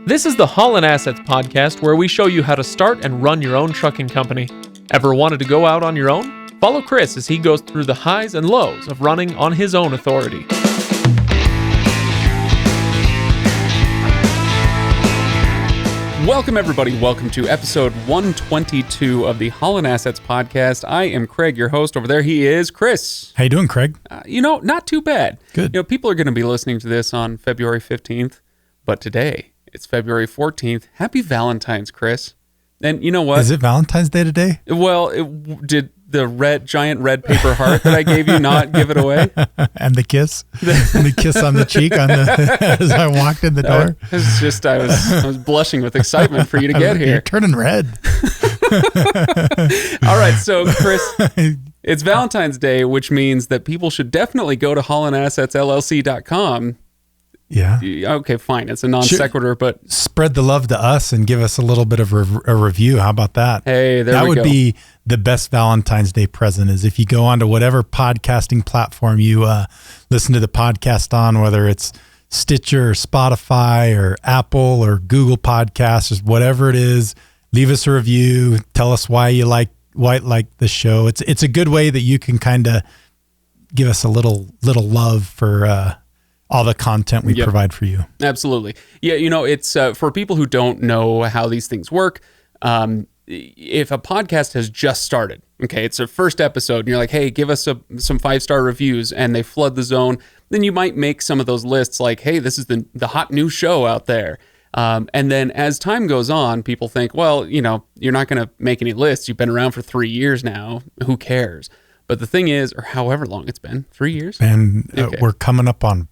This is the Haulin Assets podcast, where we show you how to start and run your own trucking company. Ever wanted to go out on your own? Follow Chris as he goes through the highs and lows of running on his own authority. Welcome, everybody. Welcome to episode 122 of the Haulin Assets podcast. I am Craig, your host. Over there, he is Chris. How you doing, Craig? Not too bad. Good. People are going to be listening to this on February 15th, but today it's February 14th. Happy Valentine's, Chris. And you know what? Is it Valentine's Day today? Well, did the giant red paper heart that I gave you not give it away? And the kiss? And the kiss on the cheek as I walked in the door? It's just, I was blushing with excitement for you to get here. You're turning red. All right, so Chris, it's Valentine's Day, which means that people should definitely go to HaulinAssetsLLC.com. Yeah. Okay, fine. It's a non sequitur, but spread the love to us and give us a little bit of a review. How about that? Hey, there we go. That would be the best Valentine's Day present, is if you go onto whatever podcasting platform you listen to the podcast on, whether it's Stitcher or Spotify or Apple or Google Podcasts, or whatever it is, leave us a review. Tell us why you like the show. It's a good way that you can kind of give us a little love for all the content we provide for you. Absolutely. Yeah, it's for people who don't know how these things work. If a podcast has just started, okay, it's a first episode, and you're like, hey, give us some 5-star reviews, and they flood the zone, then you might make some of those lists like, hey, this is the hot new show out there. And then as time goes on, people think, well, you're not going to make any lists. You've been around for 3 years now. Who cares? But the thing is, or however long it's been, 3 years? And we're coming up on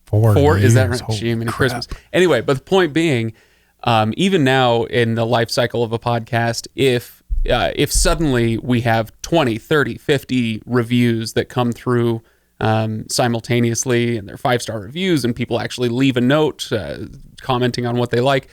4 years. Is that right? Gee, Christmas. Anyway, but the point being, even now in the life cycle of a podcast, if suddenly we have 20, 30, 50 reviews that come through simultaneously, and they're 5-star reviews, and people actually leave a note commenting on what they like,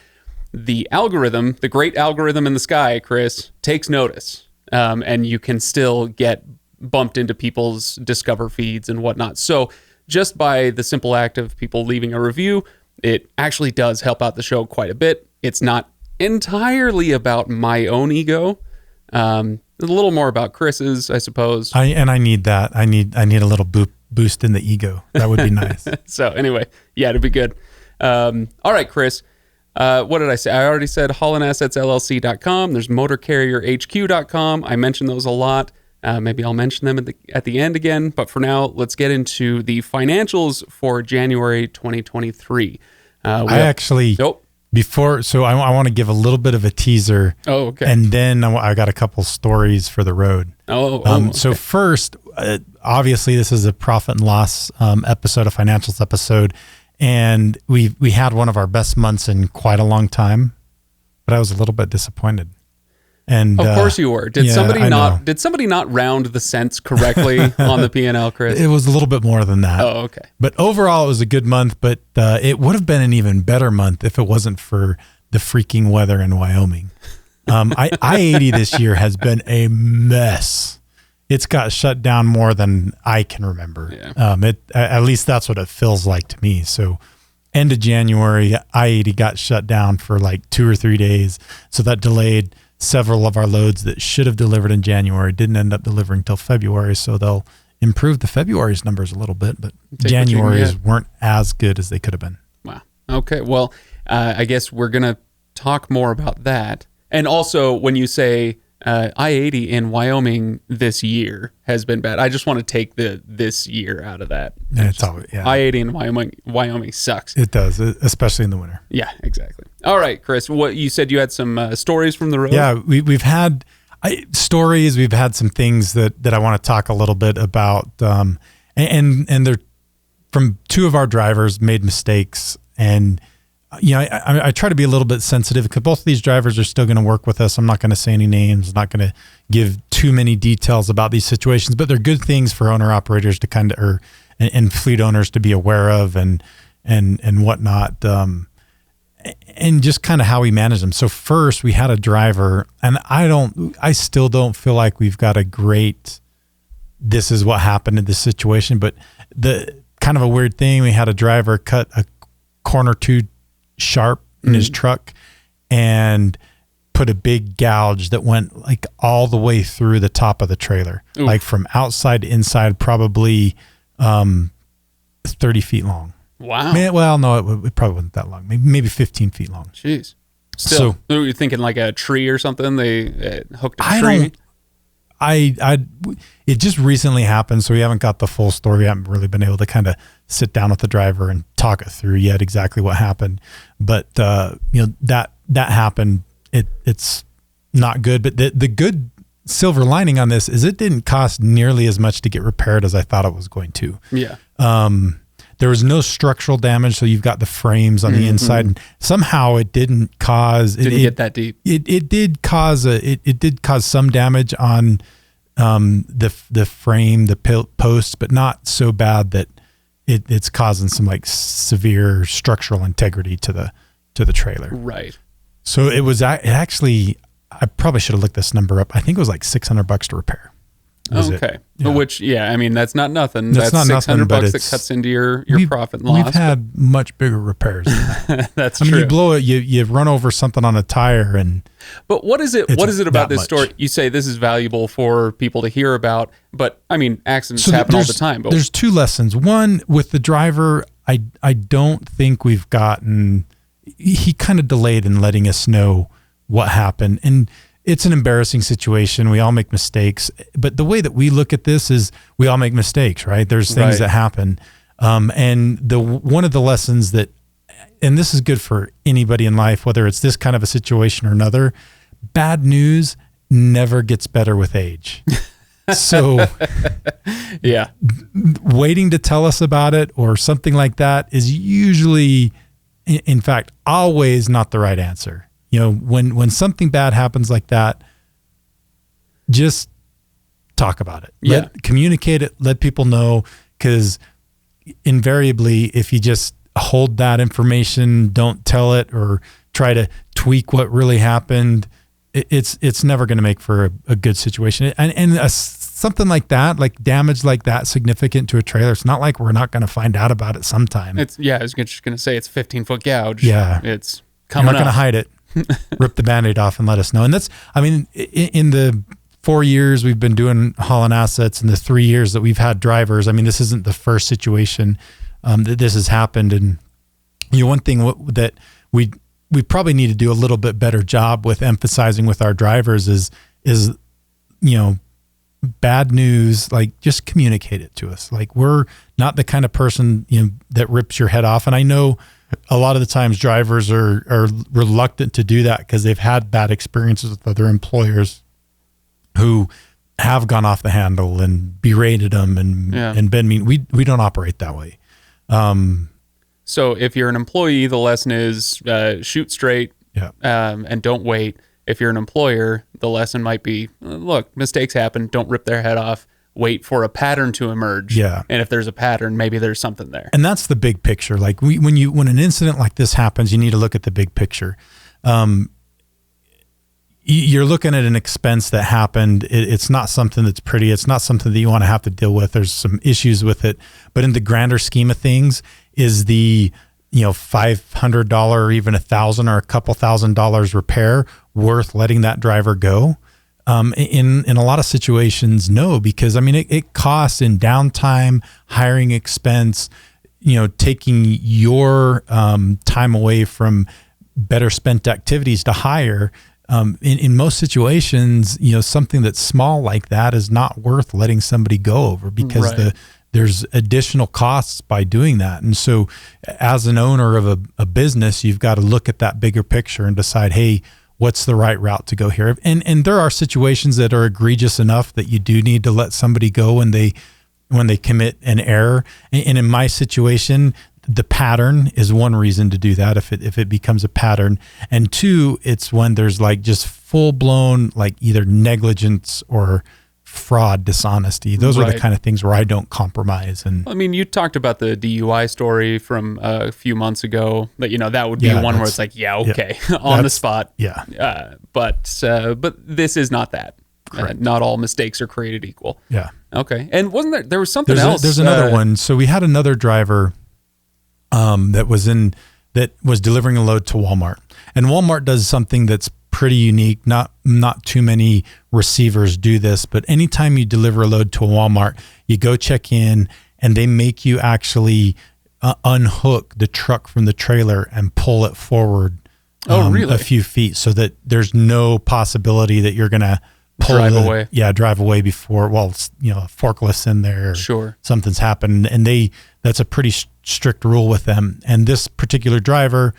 the algorithm, the great algorithm in the sky, Chris, takes notice, and you can still get bumped into people's Discover feeds and whatnot. So just by the simple act of people leaving a review, it actually does help out the show quite a bit. It's not entirely about my own ego. A little more about Chris's, I suppose. I need that. I need a little boost in the ego. That would be nice. So anyway, yeah, it'd be good. All right, Chris. What did I say? I already said HaulinAssetsLLC.com. There's MotorCarrierHQ.com. I mentioned those a lot. Maybe I'll mention them at the end again. But for now, let's get into the financials for January 2023. I want to give a little bit of a teaser. Oh, okay. And then I got a couple stories for the road. Okay. So first, obviously, this is a profit and loss episode, a financials episode. And we had one of our best months in quite a long time, but I was a little bit disappointed. And of course you were. Did somebody not round the cents correctly on the P&L, Chris? It was a little bit more than that. Oh, okay. But overall, it was a good month, but it would have been an even better month if it wasn't for the freaking weather in Wyoming. I-80 this year has been a mess. It's got shut down more than I can remember. Yeah. At least that's what it feels like to me. So end of January, I-80 got shut down for like 2 or 3 days. So that delayed several of our loads that should have delivered in January, didn't end up delivering till February. So they'll improve the February's numbers a little bit, but January's weren't as good as they could have been. Wow. Okay. Well, I guess we're going to talk more about that. And also, when you say I-80 in Wyoming this year has been bad, I just want to take this year out of that. I-80 in Wyoming sucks. It does, especially in the winter. Yeah, exactly. All right, Chris, what you said you had some stories from the road? Yeah, we've had stories. We've had some things that I want to talk a little bit about. And they're from 2 of our drivers made mistakes. And I try to be a little bit sensitive because both of these drivers are still going to work with us. I'm not going to say any names, not going to give too many details about these situations, but they're good things for owner operators to and fleet owners to be aware of and whatnot. And just kind of how we manage them. So first we had a driver, and I still don't feel like we've got a great, this is what happened in this situation, but the kind of a weird thing, we had a driver cut a corner too sharp in his truck and put a big gouge that went like all the way through the top of the trailer. Oof. Like from outside to inside, probably 30 feet long. Wow. Well, no, it probably wasn't that long. Maybe 15 feet long. Jeez. Still, so you're thinking like a tree or something? They hooked a tree? It just recently happened, so we haven't got the full story. We haven't really been able to kind of sit down with the driver and talk it through yet exactly what happened. But that happened. It's not good. But the good silver lining on this is it didn't cost nearly as much to get repaired as I thought it was going to. Yeah. There was no structural damage, so you've got the frames on the inside, and somehow it didn't cause. Didn't get that deep. It did cause it did cause some damage on the frame, the posts, but not so bad that it's causing some like severe structural integrity to the trailer. Right. So it actually. I probably should have looked this number up. I think it was like $600 to repair. Okay. Yeah. Which, I mean, that's not nothing. That's not $600 nothing, that cuts into your profit and loss. We've had much bigger repairs than that. That's true. I mean, you blow it, you run over something on a tire But what is it about this story? You say this is valuable for people to hear about, but I mean, accidents happen all the time. But there's two lessons. One, with the driver, I don't think we've gotten, he kind of delayed in letting us know what happened. And it's an embarrassing situation. We all make mistakes, but the way that we look at this is we all make mistakes, right? There's things that happen. And one of the lessons that, and this is good for anybody in life, whether it's this kind of a situation or another, bad news gets better with age. So waiting to tell us about it or something like that is usually, in fact, always not the right answer. When something bad happens like that, just talk about it. Communicate it, let people know, because invariably, if you just hold that information, don't tell it, or try to tweak what really happened, it's never going to make for a good situation. And something like that, like damage like that, significant to a trailer, it's not like we're not going to find out about it sometime. I was just going to say it's a 15-foot gouge. Yeah. It's coming up. You're not going to hide it. Rip the Band-Aid off and let us know. And that's, I mean, in the 4 years we've been doing Haulin Assets and the 3 years that we've had drivers, I mean, this isn't the first situation that this has happened. And one thing that we probably need to do a little bit better job with emphasizing with our drivers is bad news, like just communicate it to us. Like we're not the kind of person that rips your head off. And I know a lot of the times drivers are reluctant to do that because they've had bad experiences with other employers who have gone off the handle and berated them and been mean. We don't operate that way. So if you're an employee, the lesson is shoot straight and don't wait. If you're an employer, the lesson might be, look, mistakes happen. Don't rip their head off. Wait for a pattern to emerge. Yeah. And if there's a pattern, maybe there's something there. And that's the big picture. Like when an incident like this happens, you need to look at the big picture. You're looking at an expense that happened. It's not something that's pretty. It's not something that you want to have to deal with. There's some issues with it. But in the grander scheme of things, is the $500 or even $1,000 or a couple $1,000 repair worth letting that driver go? In a lot of situations, no, because I mean, it costs in downtime, hiring expense, taking your time away from better spent activities to hire. In most situations, something that's small like that is not worth letting somebody go over because there's additional costs by doing that. And so as an owner of a business, you've got to look at that bigger picture and decide, hey, what's the right route to go here? And there are situations that are egregious enough that you do need to let somebody go when they commit an error. And in my situation, the pattern is one reason to do that if it becomes a pattern. And two, it's when there's like just full blown like either negligence or fraud, dishonesty. Those are the kind of things where I don't compromise. And I mean, you talked about the DUI story from a few months ago. That that would be one where it's like, on the spot. Yeah. But this is not that. Not all mistakes are created equal. Yeah. Okay. And wasn't there was something else? There's another one. So we had another driver that that was delivering a load to Walmart. And Walmart does something that's pretty unique. Not too many receivers do this, but anytime you deliver a load to a Walmart, you go check in and they make you actually unhook the truck from the trailer and pull it forward really? a few feet, so that there's no possibility that you're going to drive away. Yeah, drive away before, a forklift's in there. Sure. Something's happened. And that's a pretty strict rule with them. And this particular driver,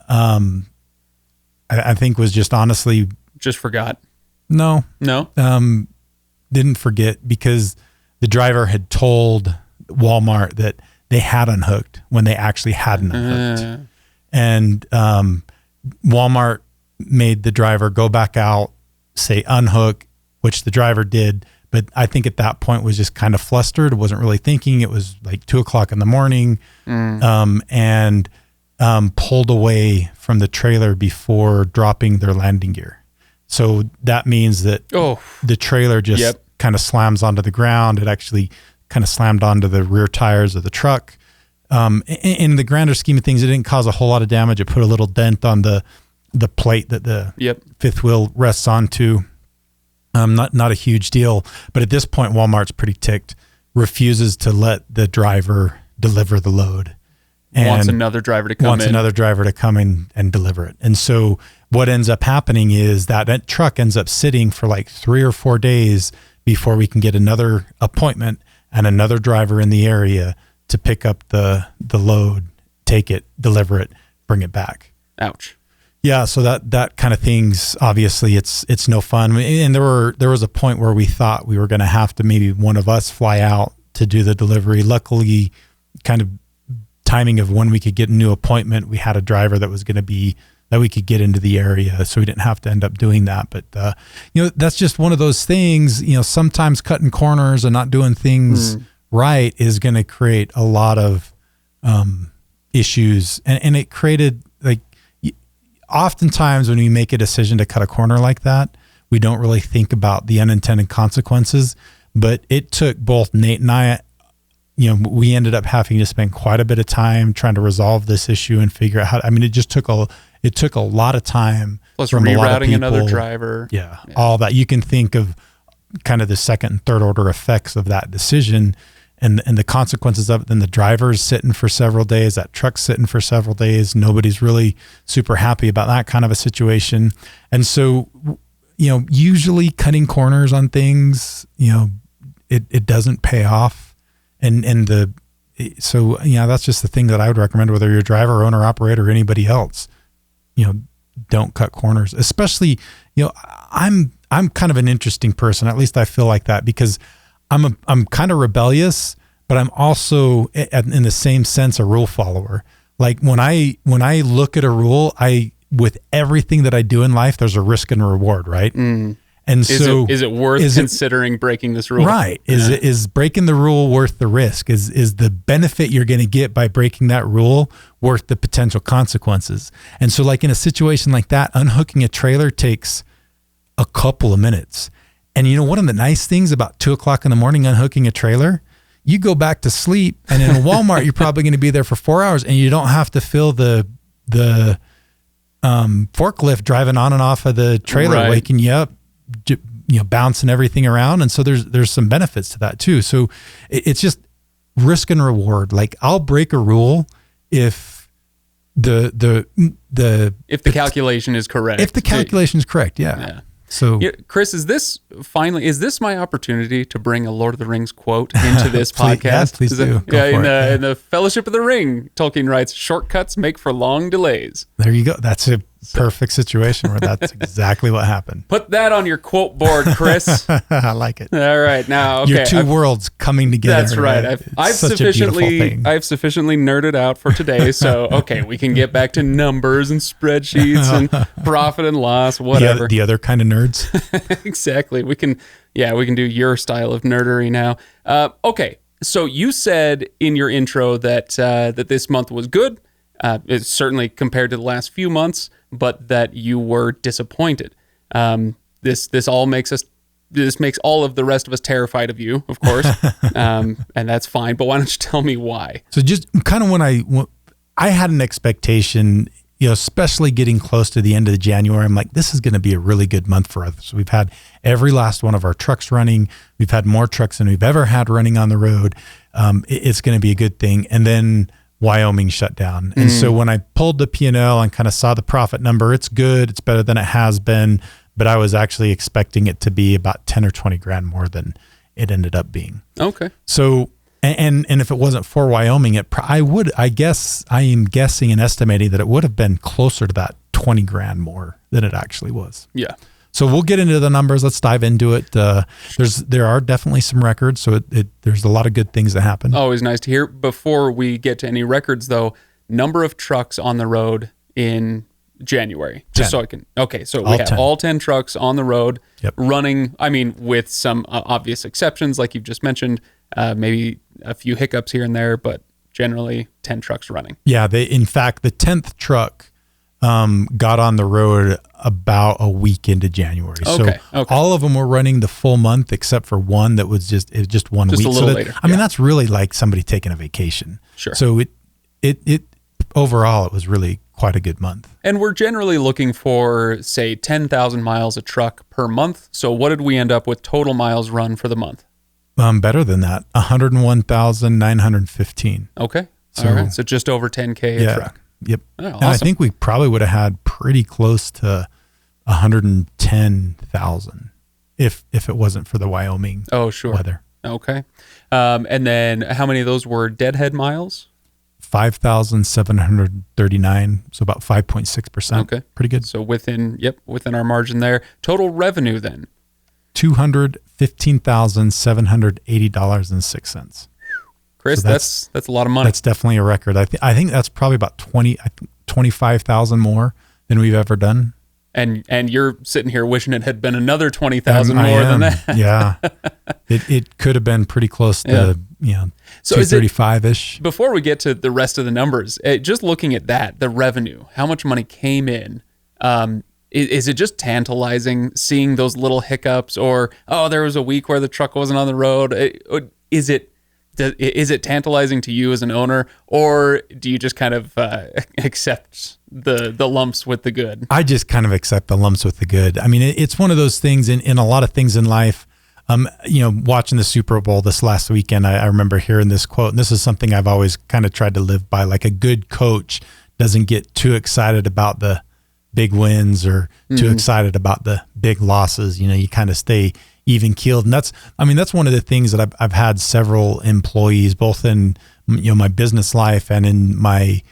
I think was just honestly... Just forgot. No. Didn't forget, because the driver had told Walmart that they had unhooked when they actually hadn't unhooked. And Walmart made the driver go back out, say unhook, which the driver did. But I think at that point was just kind of flustered. Wasn't really thinking. It was like 2:00 in the morning, and pulled away from the trailer before dropping their landing gear. So that means that the trailer just kind of slams onto the ground. It actually kind of slammed onto the rear tires of the truck. In the grander scheme of things, it didn't cause a whole lot of damage. It put a little dent on the plate that the fifth wheel rests onto. Not a huge deal, but at this point, Walmart's pretty ticked, refuses to let the driver deliver the load. And wants another driver to come in and deliver it. And so what ends up happening is that truck ends up sitting for like 3 or 4 days before we can get another appointment and another driver in the area to pick up the load, take it, deliver it, bring it back. Ouch. Yeah, so that kind of things, obviously it's no fun. And there was a point where we thought we were going to have to, maybe one of us, fly out to do the delivery. Luckily, kind of timing of when we could get a new appointment, we had a driver that was going to be, that we could get into the area, so we didn't have to end up doing that. But that's just one of those things. Sometimes cutting corners and not doing things right is going to create a lot of issues, and it created, like, oftentimes when we make a decision to cut a corner like that, we don't really think about the unintended consequences. But it took both Nate and I, we ended up having to spend quite a bit of time trying to resolve this issue and figure out how. It just took a lot of time. Plus rerouting another driver. Yeah, all that. You can think of kind of the second and third order effects of that decision. And the consequences of it. Then the driver's sitting for several days, that truck's sitting for several days. Nobody's really super happy about that kind of a situation. And so, usually cutting corners on things, it doesn't pay off. So that's just the thing that I would recommend, whether you're a driver, owner, operator, or anybody else. Don't cut corners. Especially, I'm kind of an interesting person. At least I feel like that, because I'm kind of rebellious, but I'm also, in the same sense, a rule follower. Like when I look at a rule, with everything that I do in life, there's a risk and reward, right? And so is it worth considering breaking this rule? Right. Is breaking the rule worth the risk? Is the benefit you're going to get by breaking that rule worth the potential consequences? And so, like in a situation like that, unhooking a trailer takes a couple of minutes. And one of the nice things about 2:00 in the morning unhooking a trailer, you go back to sleep, and in a Walmart, you're probably going to be there for 4 hours, and you don't have to feel the forklift driving on and off of the trailer, waking you up, bouncing everything around. And so there's some benefits to that too. So it's just risk and reward. Like, I'll break a rule if the calculation is correct. If the calculation is correct, yeah. So, Chris, is this my opportunity to bring a Lord of the Rings quote into this podcast? Yes, please do. In the Fellowship of the Ring, Tolkien writes, "Shortcuts make for long delays." There you go. That's a perfect situation where that's exactly what happened. Put that on your quote board, Chris. I like it. All right, now your two worlds coming together. That's right. I've sufficiently nerded out for today, so okay, we can get back to numbers and spreadsheets and profit and loss, whatever. The other kind of nerds. Exactly. We can do your style of nerdery now. Okay, so you said in your intro that this month was good. It's certainly compared to the last few months, but that you were disappointed. This makes all of the rest of us terrified of you, of course, and that's fine. But why don't you tell me why? So just kind of when I had an expectation, especially getting close to the end of January. I'm like, this is going to be a really good month for us. So we've had every last one of our trucks running. We've had more trucks than we've ever had running on the road. It's going to be a good thing. And then Wyoming shut down. And so when I pulled the P&L and kind of saw the profit number, it's good. It's better than it has been. But I was actually expecting it to be about 10 or 20 grand more than it ended up being. Okay. So, and if it wasn't for Wyoming, I am guessing and estimating that it would have been closer to that 20 grand more than it actually was. Yeah. So we'll get into the numbers. Let's dive into it. There are definitely some records. So there's a lot of good things that happen. Always nice to hear. Before we get to any records though, number of trucks on the road in January, just 10. So I can, okay. So we have all 10 trucks on the road running. I mean, with some obvious exceptions, like you've just mentioned, maybe a few hiccups here and there, but generally 10 trucks running. Yeah. In fact, the 10th truck got on the road about a week into January. Okay. So all of them were running the full month except for one that was just 1 week. A little later. I mean, that's really like somebody taking a vacation. Sure. So it overall, it was really quite a good month. And we're generally looking for, say, 10,000 miles a truck per month. So what did we end up with total miles run for the month? Better than that, 101,915. Okay. All right. So just over 10K a truck. Yep. Oh, awesome. And I think we probably would have had pretty close to 110,000 if it wasn't for the Wyoming weather. Okay. And then how many of those were Deadhead miles? 5,739, so about 5.6%. Okay. Pretty good. So within our margin there. Total revenue then? $215,780.06. Chris, so that's a lot of money. That's definitely a record. I think that's probably about 25,000 more than we've ever done. And you're sitting here wishing it had been another 20,000 more than that. Yeah. It could have been pretty close to, so 235-ish. Before we get to the rest of the numbers, just looking at that, the revenue, how much money came in, is it just tantalizing seeing those little hiccups or, there was a week where the truck wasn't on the road? Is it tantalizing to you as an owner, or do you just kind of accept the lumps with the good? I just kind of accept the lumps with the good. I mean, it's one of those things in a lot of things in life. Watching the Super Bowl this last weekend, I remember hearing this quote, and this is something I've always kind of tried to live by. Like, a good coach doesn't get too excited about the big wins or too excited about the big losses. You kind of stay even keeled. And that's one of the things that I've had several employees, both in, my business life and in my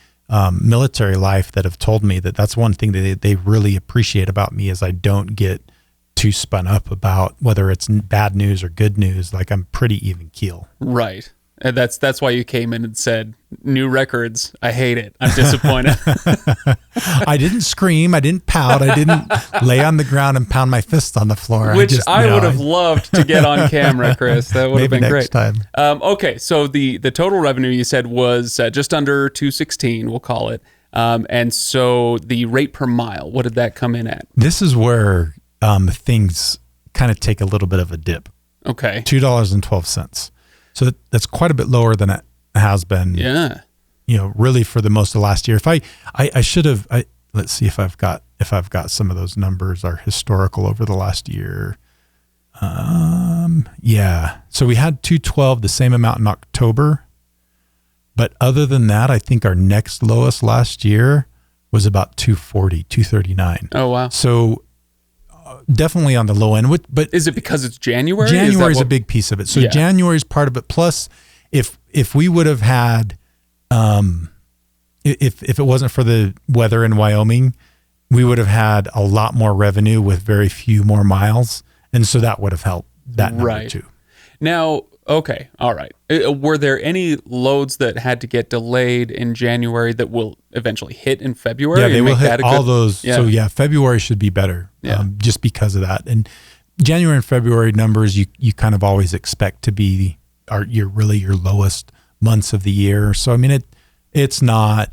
military life, that have told me that's one thing that they really appreciate about me is I don't get too spun up about whether it's bad news or good news. Like, I'm pretty even keel. Right. And that's why you came in and said, new records. I hate it. I'm disappointed. I didn't scream. I didn't pout. I didn't lay on the ground and pound my fist on the floor. Which I would have loved to get on camera, Chris. That would have been great. Time. Okay. So the total revenue you said was just under 216, we'll call it. And so the rate per mile, what did that come in at? This is where things kind of take a little bit of a dip. Okay. $2.12. So that's quite a bit lower than it has been. Yeah. Really for the most of last year. If I should have, let's see if I've got some of those numbers are historical over the last year. Yeah. So we had 212, the same amount in October. But other than that, I think our next lowest last year was about 240, 239. Oh, wow. So definitely on the low end. But is it because it's January? January is a big piece of it. So January is part of it. Plus, if we would have had, if it wasn't for the weather in Wyoming, we would have had a lot more revenue with very few more miles, and so that would have helped that number too. Now, okay, all right. Were there any loads that had to get delayed in January that will eventually hit in February? Yeah, they will hit all those. Yeah. So February should be better, just because of that. And January and February numbers, you kind of always expect to be your lowest months of the year. So I mean, it's not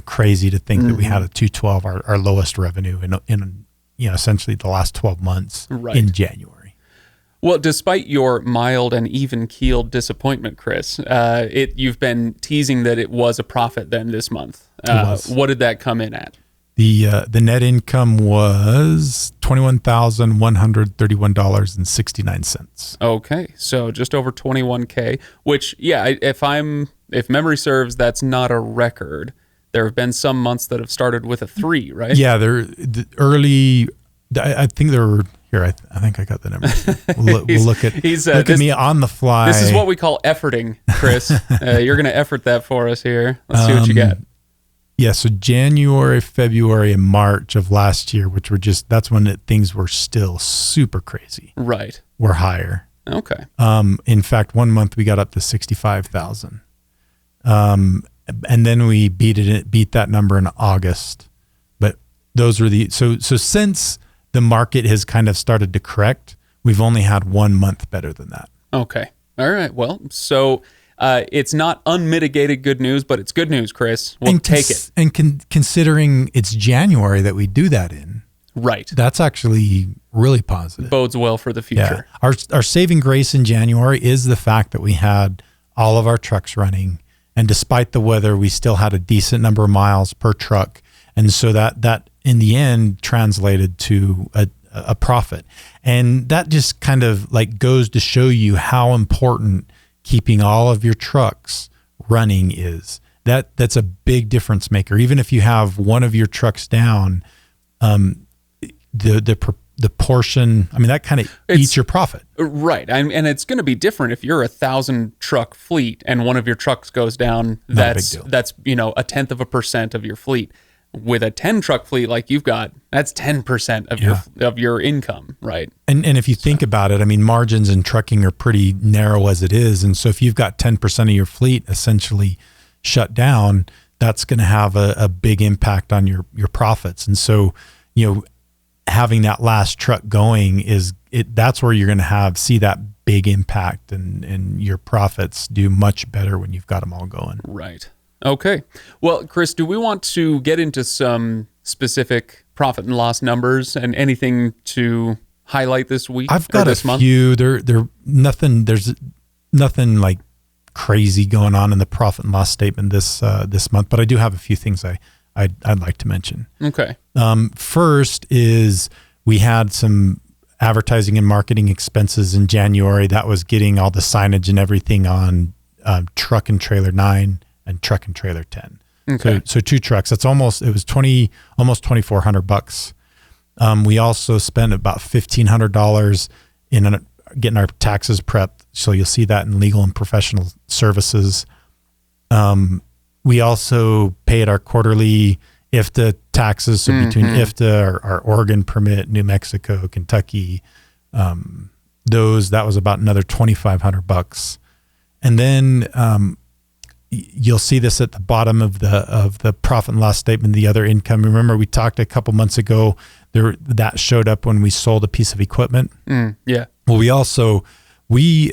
crazy to think that we had a 212, our lowest revenue in essentially the last 12 months in January. Well, despite your mild and even-keeled disappointment, Chris, you've been teasing that it was a profit then this month. What did that come in at? The net income was $21,131.69. Okay, so just over 21K, which, yeah, if memory serves, that's not a record. There have been some months that have started with a 3, right? Yeah, I think there were... Here, I think I got the number. We'll look at me on the fly. This is what we call efforting, Chris. You're going to effort that for us here. Let's see what you got. Yeah, so January, February, and March of last year, which were that's when things were still super crazy. Right. Were higher. Okay. In fact, one month we got up to 65,000. And then we beat that number in August. But those were so since the market has kind of started to correct, we've only had 1 month better than that. Okay. All right. Well, so it's not unmitigated good news, but it's good news, Chris. We'll take it. And considering it's January that we do that in, right, that's actually really positive. Bodes well for the future. Yeah. Our saving grace in January is the fact that we had all of our trucks running, and despite the weather, we still had a decent number of miles per truck. And so that in the end translated to a profit. And that just kind of like goes to show you how important keeping all of your trucks running is. That's a big difference maker. Even if you have one of your trucks down, the portion, I mean, that kind of eats your profit. Right. And it's going to be different if you're a 1,000 truck fleet and one of your trucks goes down. That's 0.1% of your fleet. With a 10 truck fleet like you've got, that's 10% of your income, right? And if you think about it, I mean, margins in trucking are pretty narrow as it is. And so if you've got 10% of your fleet essentially shut down, that's going to have a big impact on your profits. And so, having that last truck going that's where you're going to see that big impact, and your profits do much better when you've got them all going. Right. Okay. Well, Chris, do we want to get into some specific profit and loss numbers and anything to highlight this week? I've got a few. There's nothing like crazy going on in the profit and loss statement this month, but I do have a few things I'd like to mention. Okay. First is we had some advertising and marketing expenses in January. That was getting all the signage and everything on Truck and Trailer 9 and Truck and Trailer 10. Okay. So 2 trucks. It was almost $2,400. We also spent about $1,500 in getting our taxes prepped. So you'll see that in legal and professional services. We also paid our quarterly IFTA taxes. So between IFTA, our Oregon permit, New Mexico, Kentucky, that was about another $2,500. And then you'll see this at the bottom of the profit and loss statement, the other income. Remember, we talked a couple months ago that showed up when we sold a piece of equipment. Yeah. Well, we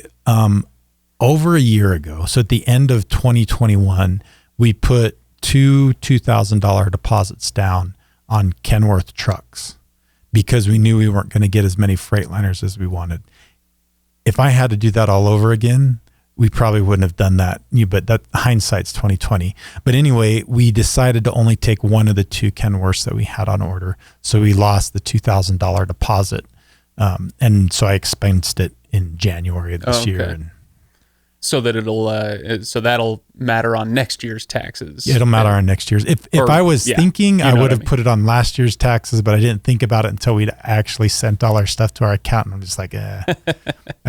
over a year ago, so at the end of 2021, we put 2 $2,000 deposits down on Kenworth trucks because we knew we weren't going to get as many Freightliners as we wanted. If I had to do that all over again, we probably wouldn't have done that, but that hindsight's 2020. But anyway, we decided to only take one of the 2 Kenworths that we had on order. So we lost the $2,000 deposit. And so I expensed it in January of this year. And so that that'll matter on next year's taxes. It'll matter on next year's. If I was thinking, I would have put it on last year's taxes, but I didn't think about it until we'd actually sent all our stuff to our accountant. I'm just like, I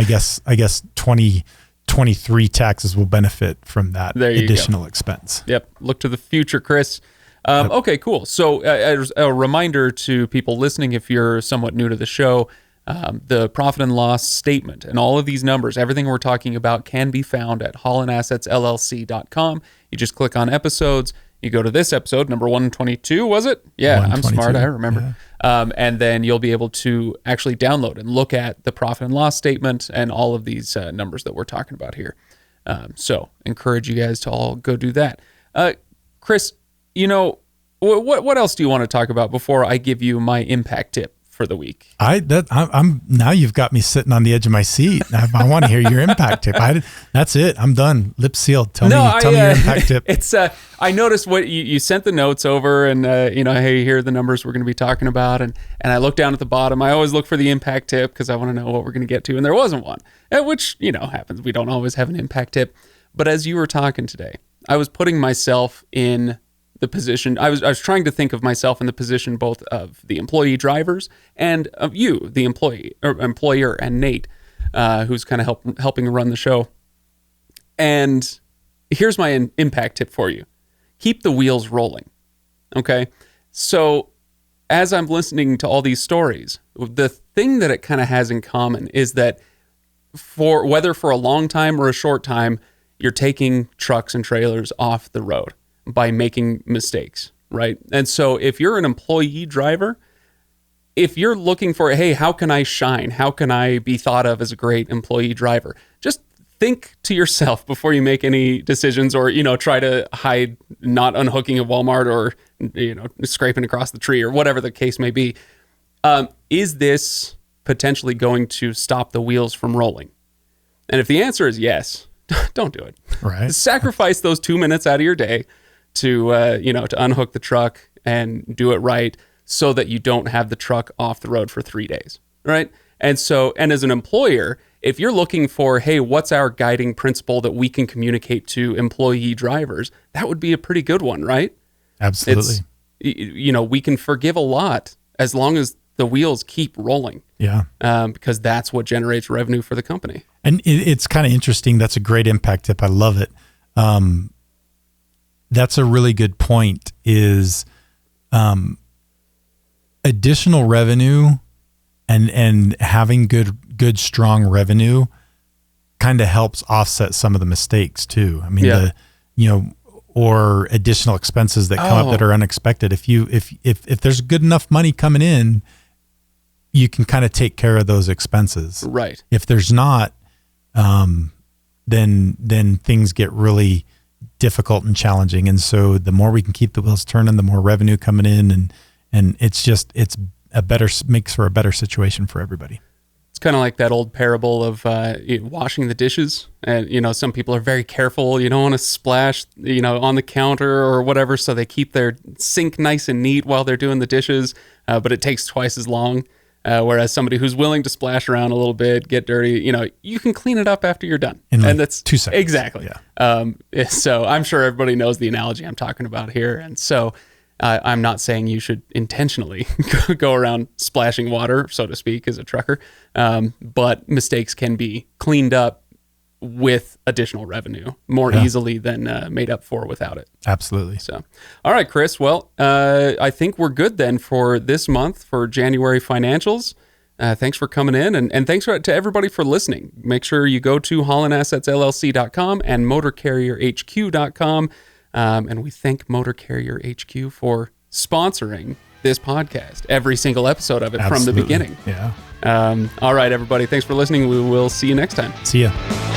guess 2023 taxes will benefit from that additional expense. Yep. Look to the future, Chris. Okay, cool. So as a reminder to people listening, if you're somewhat new to the show, the profit and loss statement and all of these numbers, everything we're talking about can be found at HaulinAssetsLLC.com. You just click on episodes. You go to this episode, number 122, was it? Yeah, I'm smart. I remember. Yeah. And then you'll be able to actually download and look at the profit and loss statement and all of these numbers that we're talking about here. So encourage you guys to all go do that. Chris, what else do you want to talk about before I give you my impact tip for the week. I'm now you've got me sitting on the edge of my seat. I want to hear your impact tip. That's it. I'm done. Lips sealed. Tell me your impact tip. It's I noticed what you sent the notes over, and hey, here are the numbers we're going to be talking about, and I look down at the bottom. I always look for the impact tip because I want to know what we're going to get to, and there wasn't one, which happens. We don't always have an impact tip, but as you were talking today, I was putting myself in the position. I was trying to think of myself in the position both of the employee drivers and of you, the employee or employer, and Nate, who's kind of helping run the show. And here's my impact tip for you. Keep the wheels rolling. Okay. So as I'm listening to all these stories, the thing that it kind of has in common is that whether for a long time or a short time, you're taking trucks and trailers off the road by making mistakes, right? And so if you're an employee driver, if you're looking for, hey, how can I shine? How can I be thought of as a great employee driver? Just think to yourself before you make any decisions, or, try to hide not unhooking at Walmart, or, scraping across the tree, or whatever the case may be. Is this potentially going to stop the wheels from rolling? And if the answer is yes, don't do it. Right. Sacrifice those 2 minutes out of your day to unhook the truck and do it right, so that you don't have the truck off the road for 3 days, right? And as an employer, if you're looking for, hey, what's our guiding principle that we can communicate to employee drivers, that would be a pretty good one, right? Absolutely. We can forgive a lot as long as the wheels keep rolling. Yeah. Because that's what generates revenue for the company. And it's kind of interesting. That's a great impact tip. I love it. That's a really good point, is additional revenue and having good, strong revenue kind of helps offset some of the mistakes too. I mean, or additional expenses that come up that are unexpected. If there's good enough money coming in, you can kind of take care of those expenses. Right. If there's not, then things get really difficult and challenging. And so the more we can keep the wheels turning, the more revenue coming in, and makes for a better situation for everybody. It's kind of like that old parable of washing the dishes. And, some people are very careful. You don't want to splash, on the counter or whatever. So they keep their sink nice and neat while they're doing the dishes. But it takes twice as long. Whereas somebody who's willing to splash around a little bit, get dirty, you can clean it up after you're done. And that's 2 seconds. Exactly. Yeah. So I'm sure everybody knows the analogy I'm talking about here. And so I'm not saying you should intentionally go around splashing water, so to speak, as a trucker. But mistakes can be cleaned up with additional revenue more easily than made up for without it. Absolutely. So, all right, Chris. Well, I think we're good then for this month for January financials. Thanks for coming in, and thanks to everybody for listening. Make sure you go to HaulinAssetsLLC.com and MotorCarrierHQ.com. And we thank Motor Carrier HQ for sponsoring this podcast, every single episode of it. Absolutely. From the beginning. Yeah. All right, everybody. Thanks for listening. We will see you next time. See ya.